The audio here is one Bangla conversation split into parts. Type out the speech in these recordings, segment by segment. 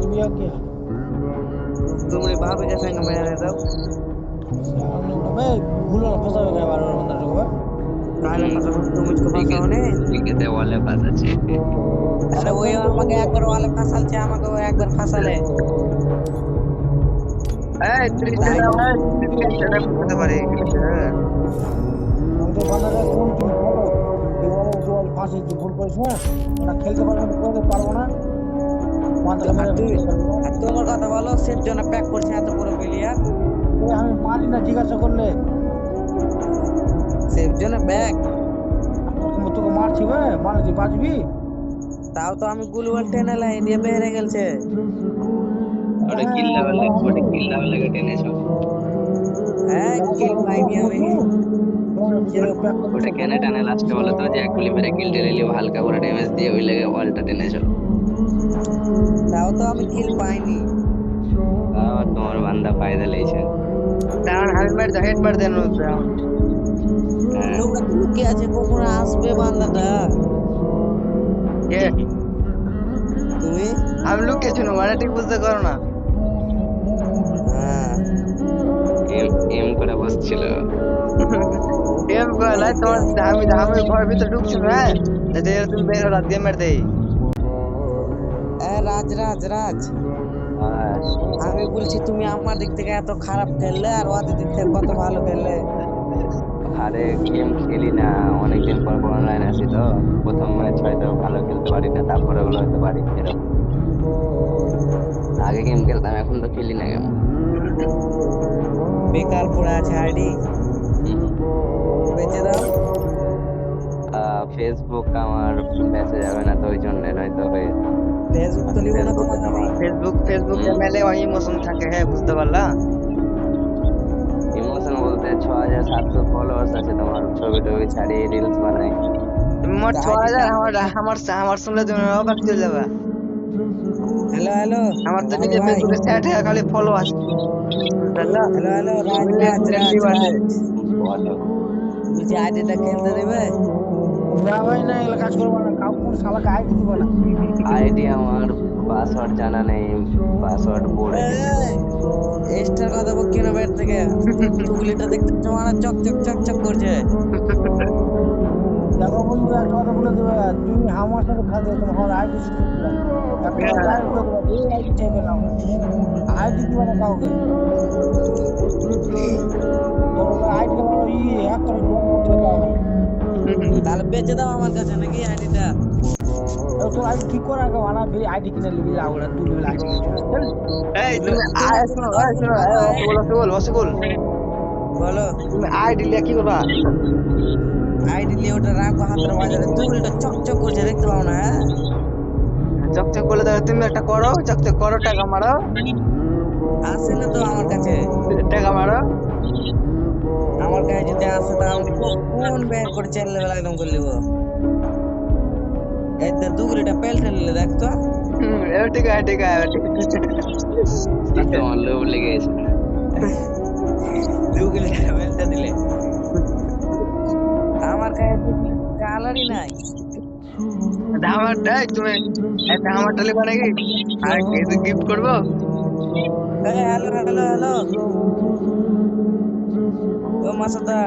দিবি আর কি तुम्हारी भाभी के संग में रहता हूँ ভাই ভুল হলো ফসাবে কে বারবার বন্ধা ঢুকবে काले फंसा तुम मुझको फंसाओ ने ठीक है वाले पास আছে अरे वो यार मगे एक बार वाले फसल छे আমাকে ও একবার ফাসালে এই 30 টাকা হয় 30 টাকা করতে পারে আমাদের বান্দারা কোন টিম খেলো এবারে জল ফাঁসি যে ভুল করিস না ওরা খেলতে পারবে না করতে পারবো না বান্দারা মেরে আর তোমার কথা বলো সেট জন্য প্যাক করছে এত বড় প্লেয়ার আমি মারি না জিজ্ঞাসা করলে সেট জন্য ব্যাক তোকে মারছি বে মানে তুই বাঁচবি তাও তো আমি গুলওয়াল টেনে লাই দিয়ে বেরে গেলছে ওটা কিল লেভেলে টেনেছো হ্যাঁ কিল পাইনি আমি ওটা কেন টানে লাস্টে বলো তো যে এক গুলি মেরে কিল টেনে লিও হালকা করে ড্যামেজ দিয়ে ওই লাগে ওয়ালটা টেনেছো তাও তো আমি কিল পাইনি আর তোমার বান্দা ফায়দা লইছে ডান হেলমেট দা হেড মার দেন লোকটা লুকি আছে কখন আসবে বান্দাটা কে তুমি আমি লুকিয়েছি না মানে ঠিক বুঝতে পারো না হ্যাঁ এম করে বসছিল এম কইলা তোমার আমি ঘর ভিতর ঢুকছি না যাতে তুমি বের রাত দিয়ে মার দেই এ রাজ আমি বলছি তুমি আমার দিক থেকে এত খারাপ খেললে আর ওদের দিক থেকে কত ভালো খেললে আরে গেম খেলি না অনেকদিন পর অনলাইন আসি তো প্রথম ম্যাচ হয়তো ভালো খেলতে পারি না তারপরে ওগুলো হয়তো পারি এরকম আগে গেম খেলতাম এখন তো খেলি না গেম বেকার পড়ে আছে আইডি বেচে দাও ফেসবুক আমার বেঁচে যাবে না তো ওই জন্য হয়তো ফেসবুক তো লিবো না তোমার আমি ফেসবুক মেলে ওই ইমোশন থাকে হ্যাঁ বুঝতে পারলা ইমোশন বলতে 6700 ফলোয়ার্স আছে তোমার ছবি টবি ছাড়িয়ে রিলস বানাই মোট 6000 আমার শুনলে তুমি অবাক হয়ে যাবে হ্যালো আমার তো নিজে ফেসবুকে চ্যাট হয়ে খালি ফলো আছে হ্যালো রাজ বলো বুঝি আইডিটা খেলতে দেবে না ভাই না এগুলো কাজ করবো না কাউ কোন শালাকে আইডি দিব না আইডি আমার পাসওয়ার্ড জানা নেই পাসওয়ার্ড পড়ে এক্সট্রা কথা বল কেন বাইরে থেকে টুকলিটা দেখতে তোমার চক করছে দেখো বন্ধু একটা কথা বলে দেবে তুমি আমার সাথে খাবে তোমার আইডি আইডি চাইবে না আইডি দিবে না কাউকে তোমার আইডি হ্যাক করে তাহলে বেচে দাও আমার কাছে নাকি আইডিটা তো আইডি ঠিক করে রাখো আনা আইডি কিনে নিবি লাগড়া তুই নিবি আইডি এই তুমি শোনো বলো তুমি আইডি লিয়ে কি করবা আইডি লিয়ে ওটা রাখো হাতের বাজারে দুলটা চকচক করছে দেখতে পাও না হ্যাঁ চকচক করলে দাও তুমি একটা করো চকচক করো টাকা মারো আসে না তো আমার কাছে টাকা মারো আমার কাছে যদি আসে তা আমি কোন বের করে চেল লেভেল একদম করে লিব এই তো দুগুলিটা পেল ঠেলে দেখ তো ঠিক আছে তোমার লোভ লেগে গেছে দুগুলিটা পেলটা দিলে আমার কাছে কালারই নাই ধামাটাই তুমি একটা ধামাটা লিবা নাকি আর কিছু গিফট করব হ্যালো ও মাসাদা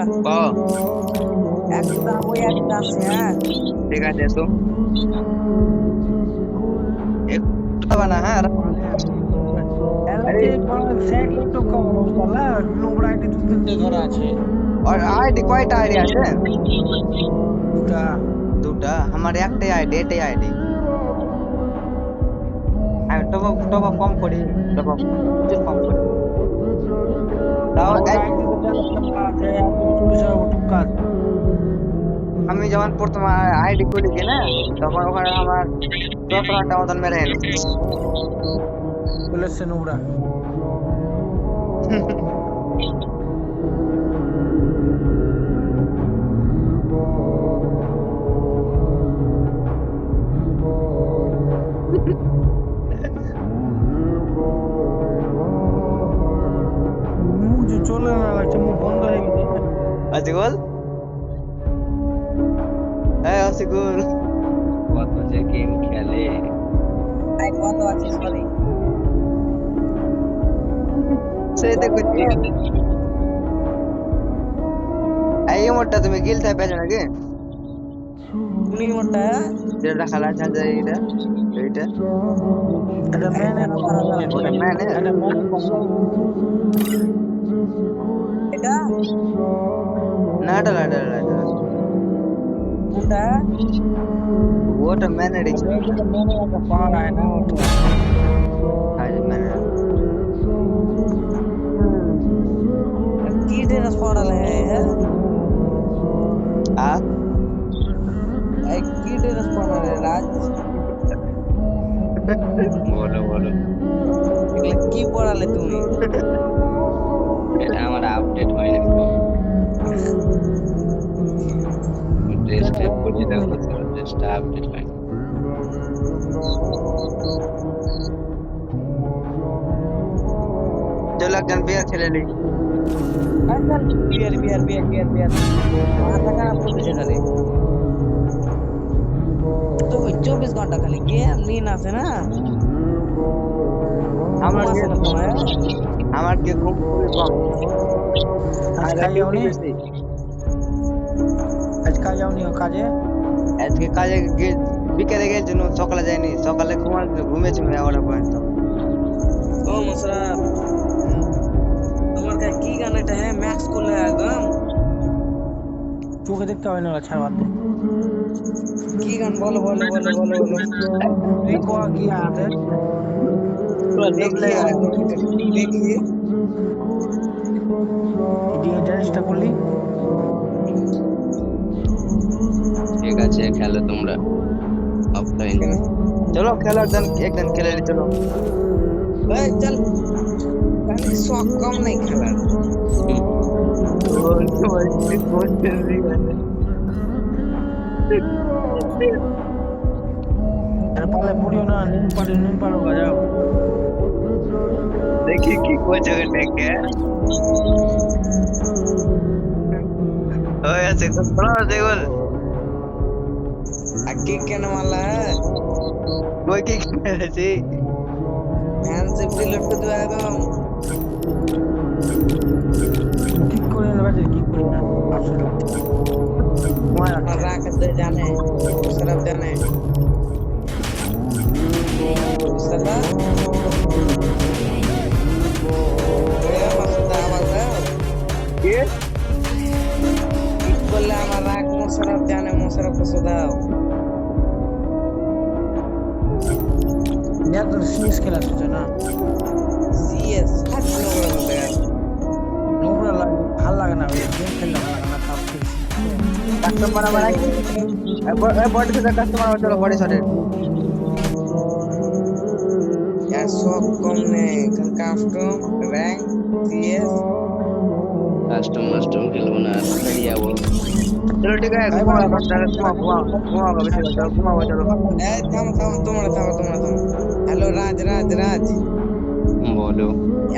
একটা ওই একটা আছে হ্যাঁ ঠিক আছে তো একটু বানা হ্যাঁ সেট ল্যাপটপ কম বলা নোংরা আইডি দু তিনটে ধরা আছে আর আইডি কয়টা আইডি আছে দুটা আমার একটাই আইডি আমি টপ আপ কম করি কম করি তাও আমি যখন প্রথম আইডি খুলেছি না তখন ওখানে আমার 17টা মতন মেরে এলো বলেছে নোংরা চলে না লাগছে মুখ বন্ধ হয়ে গেছে আসিকুল আসিকুল কত যে গেম খেলে কত আছিস বলি সেই তো করছি এই মোটটা তুমি গিলতে পেছো নাকি কোন মোটা যেটা খেলা আছে এইটা এইটা এটা মেনে করা যাবে ওটা মানে এটা মেনে করা এটা না এটা কোনটা ওটা মানে যাবে এটা মেনে একটা পাড়া হয় না ওটা আজ মানে কি ড্রেস পড়ালে आ কি ড্রেস পড়ালে রাজ বলো বলো এগুলা কি পড়ালে তুমি এটা আমার আপডেট হয়নি তো ড্রেস টাইপ করছি দেখো ড্রেসটা আপডেট হয়নি चलो একজন বিয়ার খেলে নি বিয়ার মাথা খারাপ করতেছে খালি তো 24 ঘন্টা খালি গেম নিন আছে না আমার আছে না তোমার আমার কি ঘুম খুবই কম আজ কাজে যাওনি আজ কাজে যাওনি কাজে আজকে কাজে বিকেলে গেছিল সকালে যাইনি সকালে ঘুমেছি 11টা পর্যন্ত ও মশরা তোমার কাছে কি গান এটা হ্যাঁ ম্যাক্স করলে একদম চোখে দেখতে হয় না ছাড় বাদ দে কি গান বলো তুই কোয়া কি আছে দেখি আরেকবার দেখি ড্রেসটা করলি ঠিক আছে খেলো তোমরা অফলাইন চলো খেলার দিন একদিন খেলে নি চলো এই চল তাহলে শখ কম নাই খেলার আর পালে পড়িও না নুন পাড়ো যাও দেখি কি কোচে দেখে ওই আছে বড় দেখো আগে কেন মারলা কই কি খেলেছি হ্যান্ডসেপ ডিলিট করে দাও একদম ঠিক করে নেবে কি করে না আসলে তোমার আর রাখতে জানে সরব জানে বুঝলা এ মাসুদ আওয়াজ দাও কি ঠিক বললে আমার রাগ মোশারফ জানে মোশারফকে শোধাও যা তোর সিরিয়াস খেলা আছে না সিএস হাত নোংরা হতে গেল নোংরা লাগে ভালো লাগে না ওই গেম খেললে ভালো লাগে না তাও খেলছি কাস্টমার আমার বডি থেকে কাস্টমার চলো বডি শটে यार शौक कम नहीं कास्टम रैंक सीएस কাস্টম খেলবো না খেলে যাবো चलो ठीक है घुमाओ चलो ए থামো তোমরা হ্যালো রাজ বলো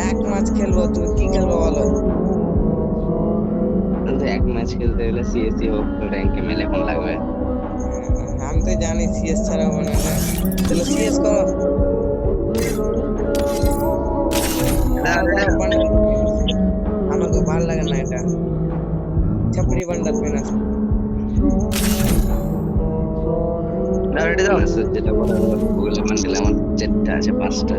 এক ম্যাচ খেলবো তুমি কি খেলবো বলো তো এক ম্যাচ খেলতে গেলে সিএসসি হোক র্যাঙ্কে মেলে এখন লাগবে আমি তো জানি সিএস ছাড়া হবে না চলো সিএস করো আমাকে ভালো লাগে না এটা ছাপড়ি বান্ডার পেনা रेडी जाओ যেটা বলা গুগলে বান্ডেলে আমার 4টা আছে 5টা